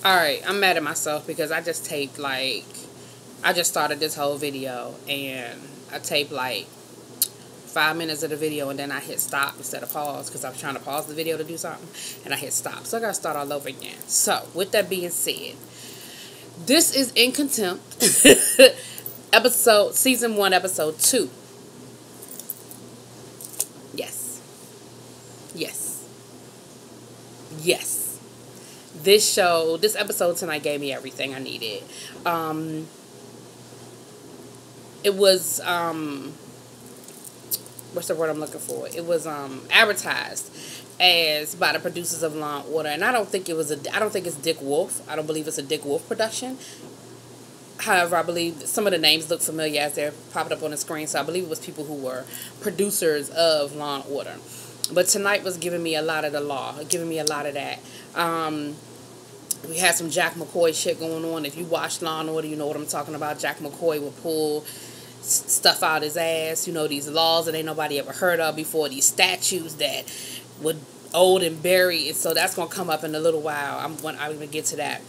Alright, I'm mad at myself because I just taped I just started this whole video and I taped 5 minutes of the video and then I hit stop instead of pause because I was trying to pause the video to do something and I hit stop. So I gotta start all over again. So, with that being said, this is In Contempt, Season 1, Episode 2. Yes. Yes. Yes. This episode tonight gave me everything I needed. It was, what's the word I'm looking for? It was, advertised as by the producers of Law and Order, and I don't think it's Dick Wolf. I don't believe it's a Dick Wolf production. However, I believe some of the names look familiar as they're popping up on the screen, so I believe it was people who were producers of Law and Order. But tonight was giving me a lot of the law, giving me a lot of that. We had some Jack McCoy shit going on. If you watch Law and Order, you know what I'm talking about. Jack McCoy would pull stuff out his ass. You know, these laws that ain't nobody ever heard of before. These statutes that were old and buried. And so that's going to come up in a little while. I'm going to get to that.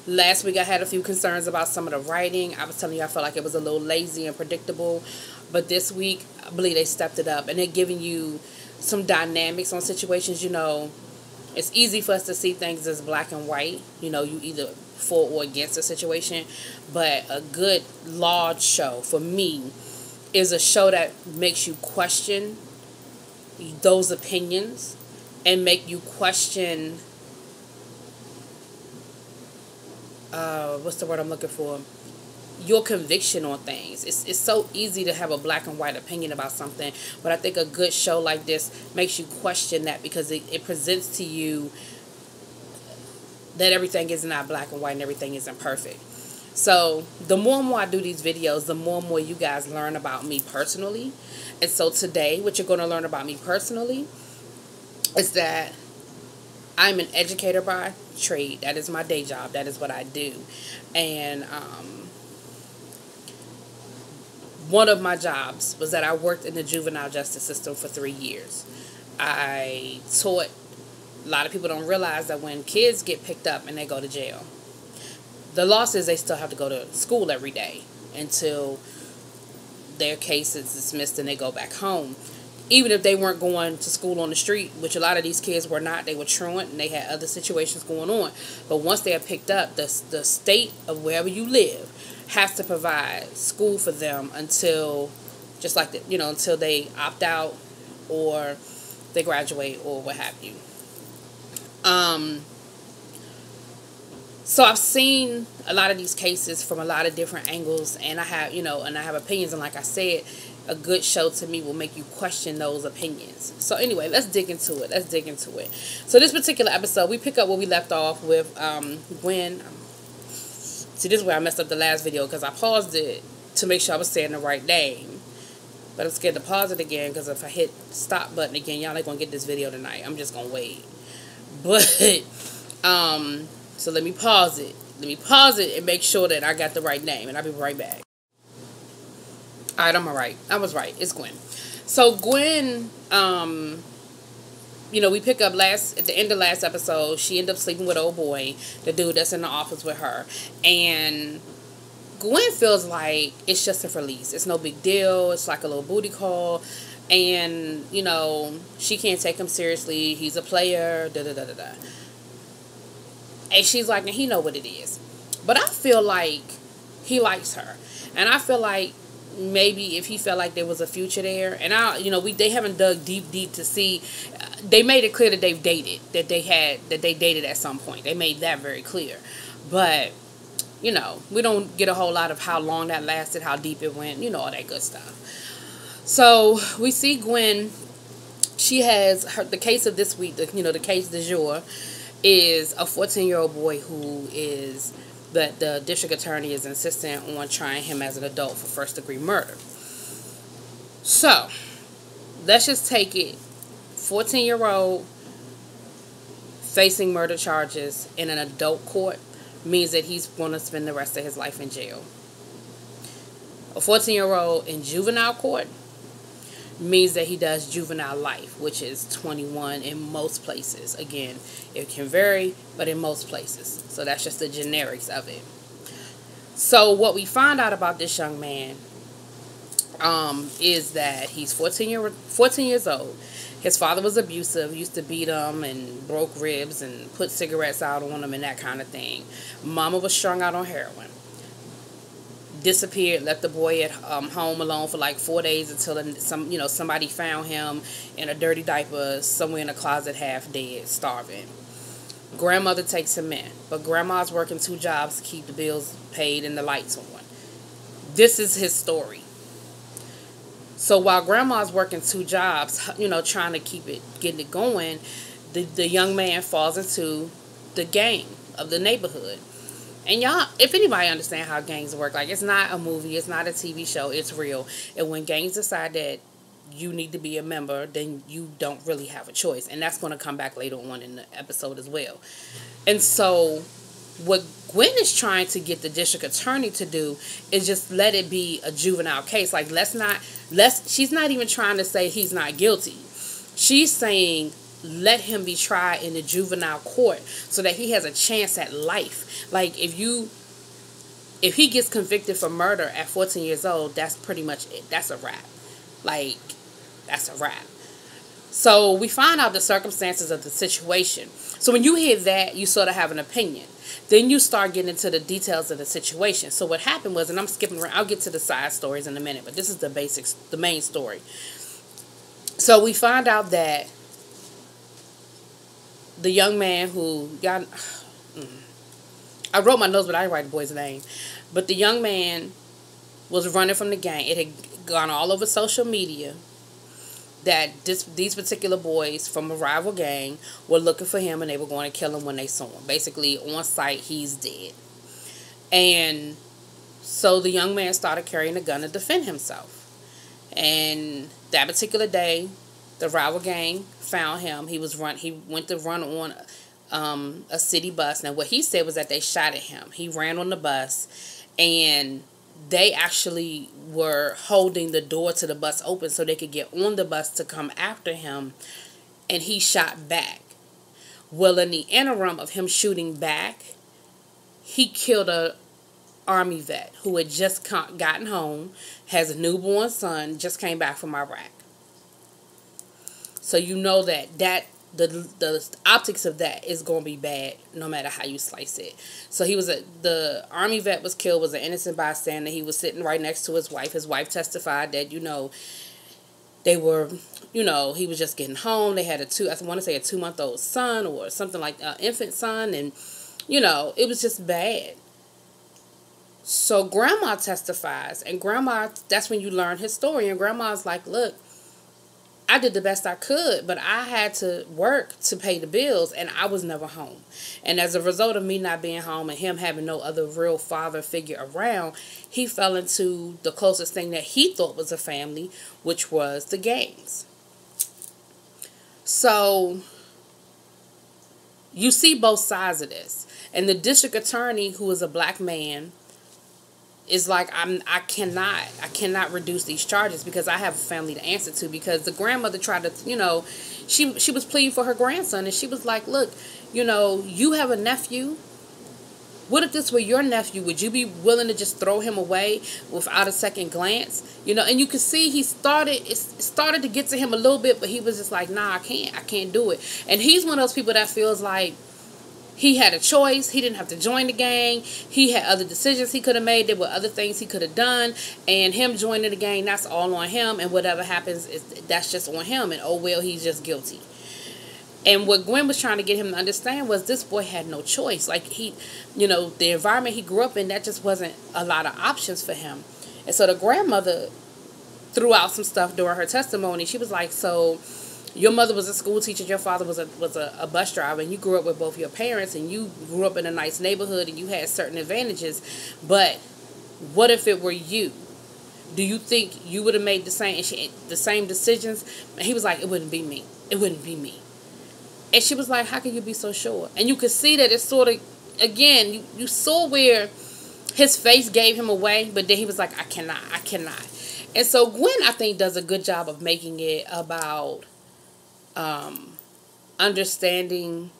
Last week I had a few concerns about some of the writing. I was telling you I felt like it was a little lazy and predictable. But this week, I believe they stepped it up. And they're giving you some dynamics on situations. You know, it's easy for us to see things as black and white. You know, you either for or against a situation. But a good law show, for me, is a show that makes you question those opinions and make you question, what's the word I'm looking for? Your conviction on things. It's so easy to have a black and white opinion about something, but I think a good show like this makes you question that because it presents to you that everything is not black and white and everything isn't perfect. So the more and more I do these videos, the more and more you guys learn about me personally. And so today, what you're going to learn about me personally is that I'm an educator by trade. That is my day job. That is what I do. And one of my jobs was that I worked in the juvenile justice system for 3 years. I taught. A lot of people don't realize that when kids get picked up and they go to jail, the law says they still have to go to school every day until their case is dismissed and they go back home. Even if they weren't going to school on the street, which a lot of these kids were not, they were truant and they had other situations going on. But once they are picked up, the state of wherever you live has to provide school for them until, just like until they opt out or they graduate or what have you. So I've seen a lot of these cases from a lot of different angles, and I have opinions, and like I said, a good show to me will make you question those opinions. So anyway, let's dig into it. So this particular episode, we pick up where we left off with Gwen. See, this is where I messed up the last video because I paused it to make sure I was saying the right name. But I'm scared to pause it again because if I hit stop button again, y'all ain't going to get this video tonight. I'm just going to wait. But, so let me pause it. And make sure that I got the right name. And I'll be right back. Alright, I'm alright. I was right. It's Gwen. So Gwen, we pick up at the end of last episode, she ended up sleeping with old boy, the dude that's in the office with her. And Gwen feels like it's just a release. It's no big deal. It's like a little booty call. And, she can't take him seriously. He's a player. Da-da-da-da-da. And she's like, and he know what it is. But I feel like he likes her. And I feel like maybe if he felt like there was a future there. And they haven't dug deep to see. They made it clear that they've dated. That they dated at some point. They made that very clear. But, we don't get a whole lot of how long that lasted, how deep it went, all that good stuff. So we see Gwen. She has the case of this week. The case du jour is a 14-year-old boy who is that the district attorney is insistent on trying him as an adult for first-degree murder. So let's just take it. 14-year-old facing murder charges in an adult court means that he's going to spend the rest of his life in jail. A 14-year-old in juvenile court means that he does juvenile life, which is 21 in most places. Again, it can vary, but in most places. So that's just the generics of it. So what we find out about this young man is that he's 14 years old. His father was abusive, used to beat him and broke ribs and put cigarettes out on him and that kind of thing. Mama was strung out on heroin. Disappeared, left the boy at home alone for like 4 days until somebody found him in a dirty diaper somewhere in a closet, half dead, starving. Grandmother takes him in, but grandma's working 2 jobs to keep the bills paid and the lights on. This is his story. So while grandma's working 2 jobs, trying to getting it going, the young man falls into the gang of the neighborhood. And y'all, if anybody understand how gangs work, like, it's not a movie, it's not a TV show, it's real. And when gangs decide that you need to be a member, then you don't really have a choice. And that's going to come back later on in the episode as well. And so what Gwen is trying to get the district attorney to do is just let it be a juvenile case. Like, she's not even trying to say he's not guilty. She's saying let him be tried in the juvenile court so that he has a chance at life. Like, if he gets convicted for murder at 14 years old, that's pretty much it. That's a wrap. Like, that's a wrap. So we find out the circumstances of the situation. So when you hear that, you sort of have an opinion. Then you start getting into the details of the situation. So what happened was, and I'm skipping around, I'll get to the side stories in a minute, but this is the main story. So we find out that the young man who got, I wrote my notes, but I didn't write the boy's name. But the young man was running from the gang. It had gone all over social media that these particular boys from a rival gang were looking for him and they were going to kill him when they saw him. Basically, on sight, he's dead. And so the young man started carrying a gun to defend himself. And that particular day, the rival gang found him. He went to run on a city bus. Now, what he said was that they shot at him. He ran on the bus, and they actually were holding the door to the bus open so they could get on the bus to come after him, and he shot back. Well, in the interim of him shooting back, he killed a Army vet who had just gotten home, has a newborn son, just came back from Iraq. So you know that the optics of that is going to be bad no matter how you slice it. So the Army vet was killed, was an innocent bystander. He was sitting right next to his wife. His wife testified that, they were, he was just getting home. They had I want to say a 2-month-old son or something like infant son. And, it was just bad. So grandma testifies, and grandma, that's when you learn his story. And grandma's like, look, I did the best I could, but I had to work to pay the bills, and I was never home. And as a result of me not being home and him having no other real father figure around, he fell into the closest thing that he thought was a family, which was the gangs. So you see both sides of this. And the district attorney, who is a black man, is like, I cannot reduce these charges because I have a family to answer to. Because the grandmother tried to, she was pleading for her grandson, and she was like, look, you have a nephew. What if this were your nephew? Would you be willing to just throw him away without a second glance? And you could see it started to get to him a little bit, but he was just like, nah, I can't do it. And he's one of those people that feels like he had a choice. He didn't have to join the gang. He had other decisions he could have made. There were other things he could have done. And him joining the gang, that's all on him. And whatever happens, that's just on him. And oh, well, he's just guilty. And what Gwen was trying to get him to understand was this boy had no choice. Like, the environment he grew up in, that just wasn't a lot of options for him. And so the grandmother threw out some stuff during her testimony. She was like, so your mother was a school teacher, your father was a bus driver, and you grew up with both your parents, and you grew up in a nice neighborhood, and you had certain advantages. But what if it were you? Do you think you would have made the same decisions? And he was like, it wouldn't be me. It wouldn't be me. And she was like, how can you be so sure? And you could see that it's sort of, again, you saw where his face gave him away, but then he was like, I cannot. And so Gwen, I think, does a good job of making it about understanding.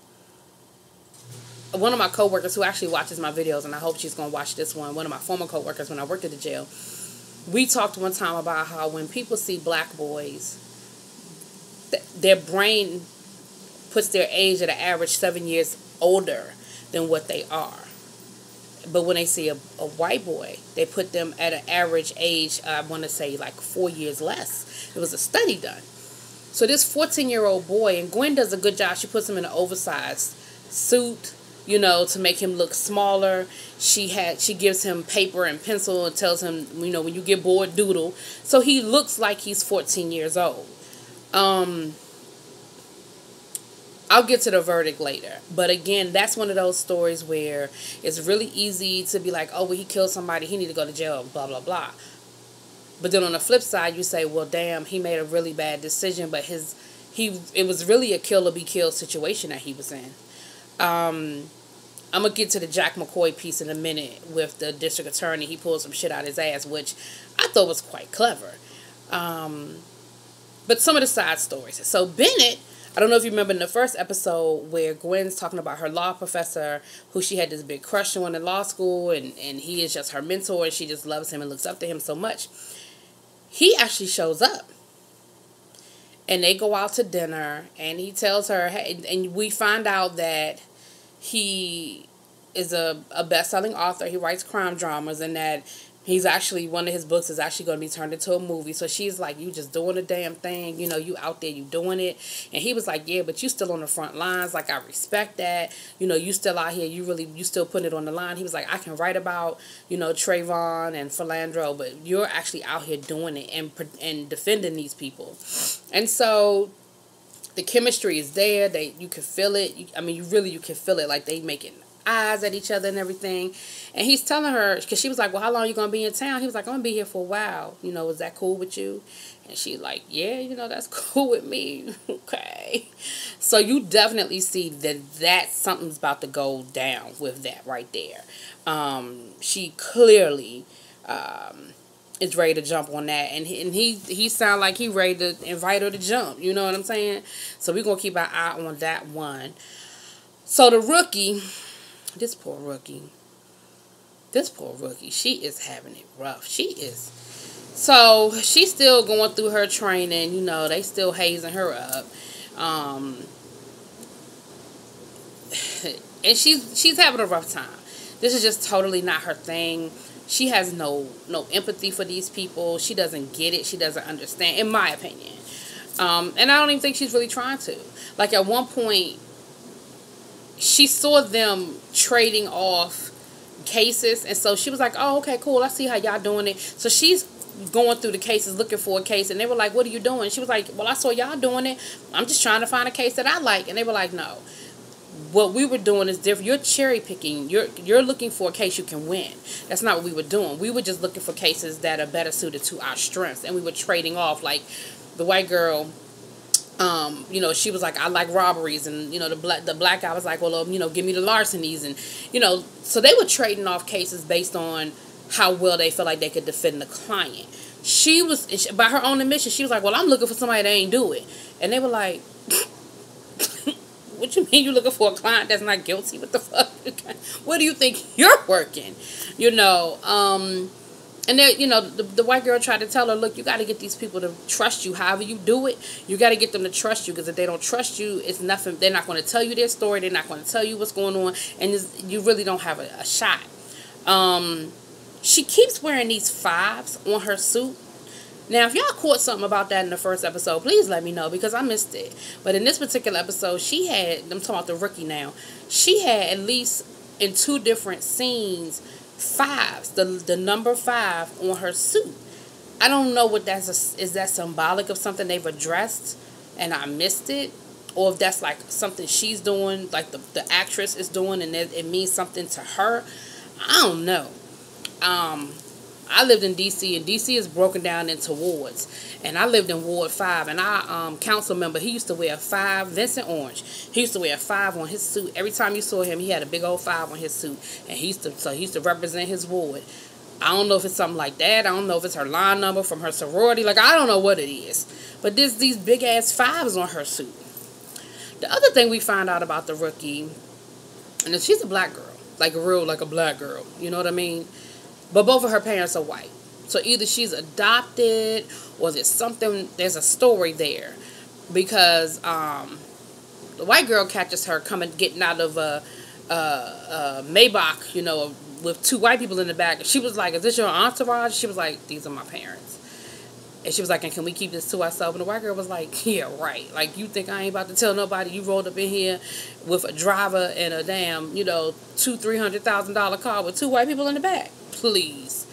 One of my coworkers who actually watches my videos, and I hope she's going to watch this one of my former coworkers when I worked at the jail, we talked one time about how when people see black boys, their brain puts their age at an average 7 years older than what they are. But when they see a white boy, they put them at an average age, I want to say like 4 years less. It was a study done. So this 14-year-old boy, and Gwen does a good job. She puts him in an oversized suit, you know, to make him look smaller. She gives him paper and pencil and tells him, you know, when you get bored, doodle. So he looks like he's 14 years old. I'll get to the verdict later. But again, that's one of those stories where it's really easy to be like, oh, well, he killed somebody, he need to go to jail, blah, blah, blah. But then on the flip side, you say, well, damn, he made a really bad decision, but it was really a kill or be killed situation that he was in. I'm going to get to the Jack McCoy piece in a minute with the district attorney. He pulled some shit out his ass, which I thought was quite clever. But some of the side stories. So Bennett, I don't know if you remember in the first episode where Gwen's talking about her law professor who she had this big crush on in law school, and he is just her mentor and she just loves him and looks up to him so much. He actually shows up. And they go out to dinner and he tells her, hey, and we find out that he is a best-selling author. He writes crime dramas, and that he's actually, one of his books is actually going to be turned into a movie. So she's like, you just doing the damn thing. You know, you out there, you doing it. And he was like, yeah, but you still on the front lines. Like, I respect that. You know, you still out here. You still putting it on the line. He was like, I can write about, you know, Trayvon and Philandro, but you're actually out here doing it and defending these people. And so the chemistry is there. You can feel it. You can feel it. Like, they making eyes at each other and everything. And he's telling her, because she was like, well, how long are you going to be in town? He was like, I'm going to be here for a while. You know, is that cool with you? And she's like, yeah, you know, that's cool with me. Okay. So you definitely see that something's about to go down with that right there. She clearly is ready to jump on that. And he sound like he ready to invite her to jump. You know what I'm saying? So we're going to keep our eye on that one. So the rookie, this poor rookie, she is having it rough. So she's still going through her training. You know, they still hazing her up. And she's having a rough time. This is just totally not her thing. She has no empathy for these people. She doesn't get it. She doesn't understand, in my opinion. And I don't even think she's really trying to. Like, at one point, she saw them trading off cases, and so she was like, oh, okay, cool, I see how y'all doing it. So she's going through the cases looking for a case, and they were like, what are you doing? She was like, well, I saw y'all doing it. I'm just trying to find a case that I like. And they were like, no, what we were doing is different. You're cherry picking. You're looking for a case you can win. That's not what we were doing. We were just looking for cases that are better suited to our strengths, and we were trading off. Like, the white girl, you know, she was like, I like robberies, and, you know, the black guy was like, well, you know, give me the larcenies, and, you know, so they were trading off cases based on how well they felt like they could defend the client. She was, by her own admission, she was like, well, I'm looking for somebody that ain't do it. And they were like, what you mean you looking for a client that's not guilty? What the fuck? Where do you think you're working? You know, and then, you know, the white girl tried to tell her, look, you got to get these people to trust you. However you do it, you got to get them to trust you, because if they don't trust you, it's nothing. They're not going to tell you their story. They're not going to tell you what's going on, and you really don't have a shot. She keeps wearing these 5s on her suit. Now, if y'all caught something about that in the first episode, please let me know, because I missed it. But in this particular episode, I'm talking about the rookie now, she had, at least in 2 different scenes, 5s, the number 5 on her suit. I don't know what is that symbolic of something they've addressed and I missed it, or if that's like something she's doing, like the actress is doing, and it means something to her. I don't know. I lived in D.C., and D.C. is broken down into wards. And I lived in Ward 5, and our council member, he used to wear a 5, Vincent Orange. He used to wear a 5 on his suit. Every time you saw him, he had a big old 5 on his suit. And he used to represent his ward. I don't know if it's something like that. I don't know if it's her line number from her sorority. Like, I don't know what it is. But there's these big-ass 5s on her suit. The other thing we find out about the rookie, and she's a black girl. Like a black girl. You know what I mean? But both of her parents are white. So either she's adopted or there's a story there. Because the white girl catches her getting out of a Maybach, with 2 white people in the back. She was like, is this your entourage? She was like, these are my parents. And she was like, and can we keep this to ourselves? And the white girl was like, yeah, right. Like, you think I ain't about to tell nobody you rolled up in here with a driver and a damn, $200,000-$300,000 car with 2 white people in the back? Please.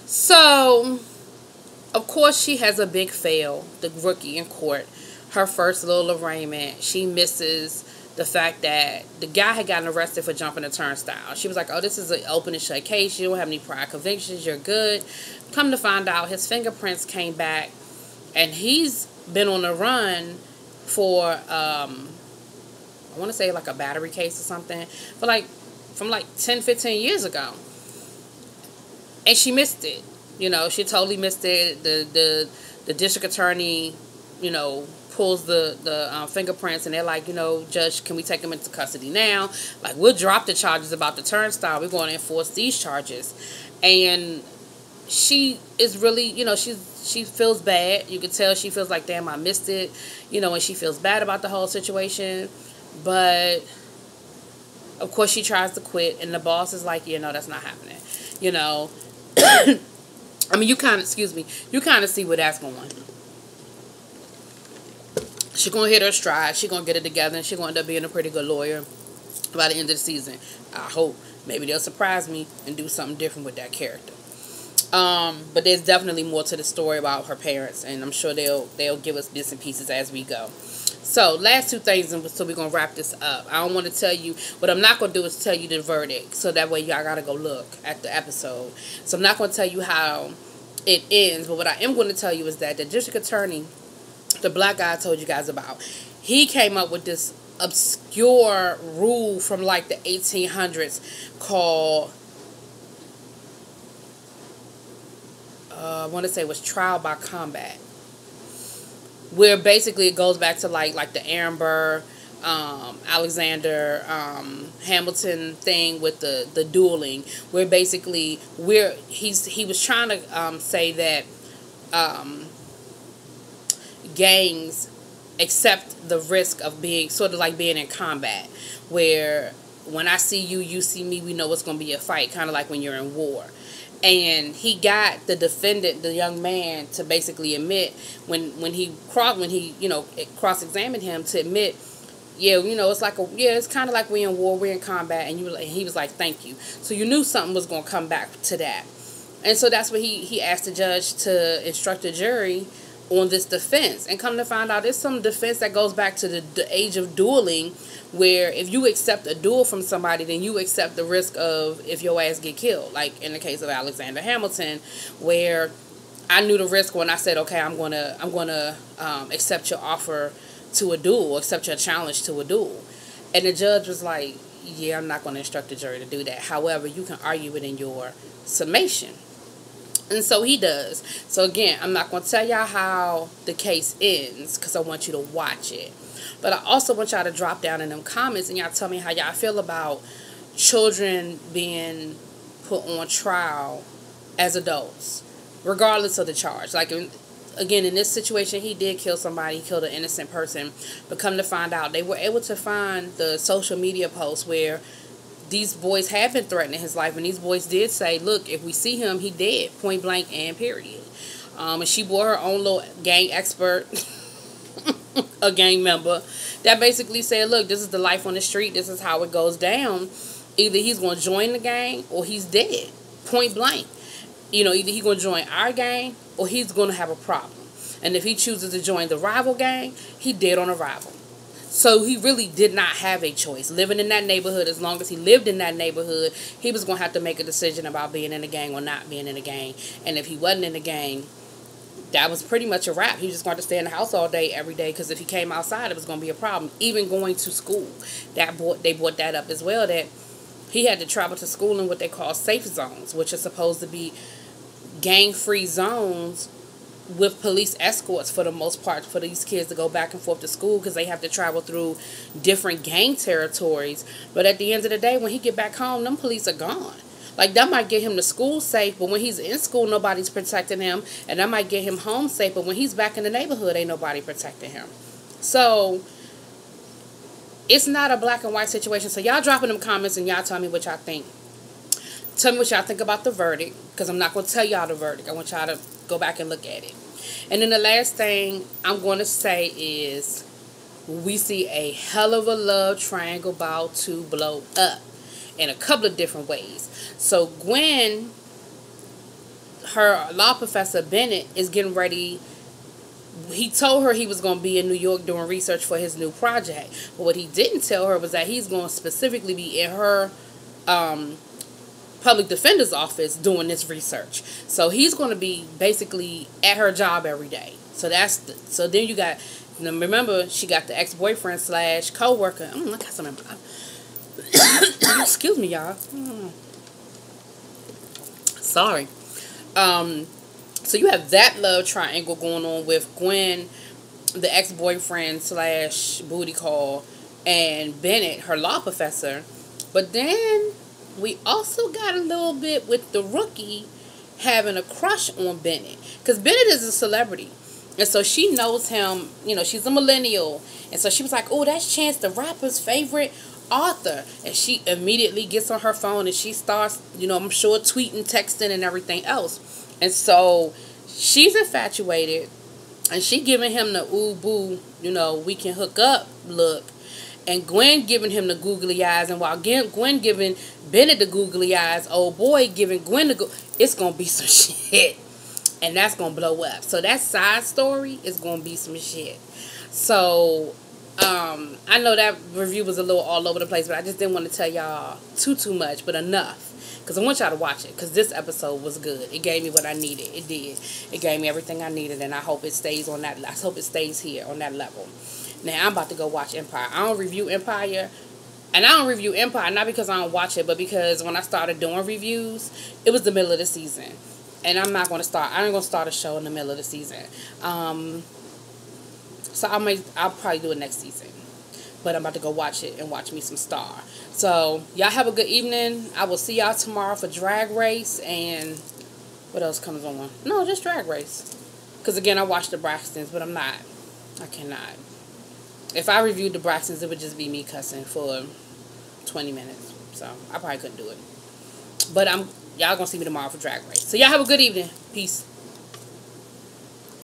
So, of course, she has a big fail, the rookie in court. Her first little arraignment, she misses the fact that the guy had gotten arrested for jumping a turnstile. She was like, oh, this is an open and shut case. You don't have any prior convictions. You're good. Come to find out, his fingerprints came back, and he's been on the run for, I want to say like a battery case or something, from 10, 15 years ago. And she missed it. She totally missed it. The district attorney, pulls the fingerprints, and they're like, Judge, can we take him into custody now? Like, we'll drop the charges about the turnstile. We're going to enforce these charges. And she is really, she feels bad. You can tell she feels like, damn, I missed it. And she feels bad about the whole situation. But, of course, she tries to quit, and the boss is like, no, that's not happening. I mean, you kind of see where that's going. She's going to hit her stride. She's going to get it together, and she's going to end up being a pretty good lawyer by the end of the season. I hope. Maybe they'll surprise me and do something different with that character. But there's definitely more to the story about her parents, and I'm sure they'll give us bits and pieces as we go. So, last 2 things, and so we're going to wrap this up. I don't want to tell you, what I'm not going to do is tell you the verdict, so that way y'all got to go look at the episode. So, I'm not going to tell you how it ends, but what I am going to tell you is that the district attorney, the black guy I told you guys about, he came up with this obscure rule from like the 1800s called, I want to say it was trial by combat, where basically it goes back to like the Aaron Burr, Alexander Hamilton thing with the dueling, where basically he was trying to say that gangs accept the risk of being sort of like being in combat, where when I see you, you see me, we know it's going to be a fight, kind of like when you're in war. And he got the defendant, the young man, to basically admit when he cross-examined him, to admit, it's kind of like we're in war, we're in combat, and he was like, thank you. So you knew something was going to come back to that. And so that's what he asked the judge to instruct the jury on this defense. And come to find out, there's some defense that goes back to the age of dueling, where if you accept a duel from somebody, then you accept the risk of if your ass get killed. Like in the case of Alexander Hamilton, where I knew the risk when I said, okay, I'm gonna accept your offer to a duel, accept your challenge to a duel. And the judge was like, yeah, I'm not going to instruct the jury to do that. However, you can argue it in your summation. And so he does. So again, I'm not going to tell y'all how the case ends, because I want you to watch it. But I also want y'all to drop down in them comments and y'all tell me how y'all feel about children being put on trial as adults, regardless of the charge. Like, again, in this situation, he did kill somebody. He killed an innocent person. But come to find out, they were able to find the social media posts where these boys have been threatening his life. And these boys did say, look, if we see him, he dead, point blank and period. And she brought her own little gang expert, a gang member, that basically said, look, this is the life on the street. This is how it goes down. Either he's going to join the gang or he's dead, point blank. Either he's going to join our gang or he's going to have a problem. And if he chooses to join the rival gang, he dead on arrival. So he really did not have a choice. Living in that neighborhood, as long as he lived in that neighborhood, he was going to have to make a decision about being in a gang or not being in a gang. And if he wasn't in a gang, that was pretty much a wrap. He was just going to stay in the house all day, every day, because if he came outside, it was going to be a problem. Even going to school, they brought that up as well, that he had to travel to school in what they call safe zones, which are supposed to be gang-free zones with police escorts for the most part for these kids to go back and forth to school because they have to travel through different gang territories. But at the end of the day, when he get back home, them police are gone. Like, that might get him to school safe, but when he's in school, nobody's protecting him. And that might get him home safe, but when he's back in the neighborhood, ain't nobody protecting him. So, it's not a black and white situation. So, y'all drop in them comments and y'all tell me what y'all think. Tell me what y'all think about the verdict, because I'm not going to tell y'all the verdict. I want y'all to go back and look at it. And then the last thing I'm going to say is we see a hell of a love triangle about to blow up in a couple of different ways. So Gwen, her law professor Bennett, is getting ready. He told her he was going to be in New York doing research for his new project. But what he didn't tell her was that he's going to specifically be in her public defender's office doing this research. So he's going to be basically at her job every day. So so then you got, remember, she got the ex-boyfriend / co-worker. I got some. Excuse me, y'all. Sorry. So you have that love triangle going on with Gwen, the ex-boyfriend / booty call, and Bennett, her law professor. But then we also got a little bit with the rookie having a crush on Bennett. Because Bennett is a celebrity. And so she knows him. You know, she's a millennial. And so she was like, oh, that's Chance the Rapper's favorite author. And she immediately gets on her phone and she starts, I'm sure, tweeting, texting, and everything else. And so she's infatuated. And she giving him the ooh, boo, we can hook up look. And Gwen giving him the googly eyes. And while Gwen giving Bennett the googly eyes, old boy giving Gwen it's going to be some shit. And that's going to blow up. So that side story is going to be some shit. So, I know that review was a little all over the place, but I just didn't want to tell y'all too much, but enough. Because I want y'all to watch it, because this episode was good. It gave me what I needed. It did. It gave me everything I needed, and I hope it stays on that. I hope it stays here on that level. Now, I'm about to go watch Empire. I don't review Empire. And I don't review Empire, not because I don't watch it, but because when I started doing reviews, it was the middle of the season. And I'm not going to start. I ain't going to start a show in the middle of the season. So I'll probably do it next season. But I'm about to go watch it and watch me some Star. So, y'all have a good evening. I will see y'all tomorrow for Drag Race. And what else comes on? No, just Drag Race. Because, again, I watched the Braxtons, but I'm not. I cannot. If I reviewed the Braxtons, it would just be me cussing for 20 minutes. So, I probably couldn't do it. But y'all going to see me tomorrow for Drag Race. So, y'all have a good evening. Peace.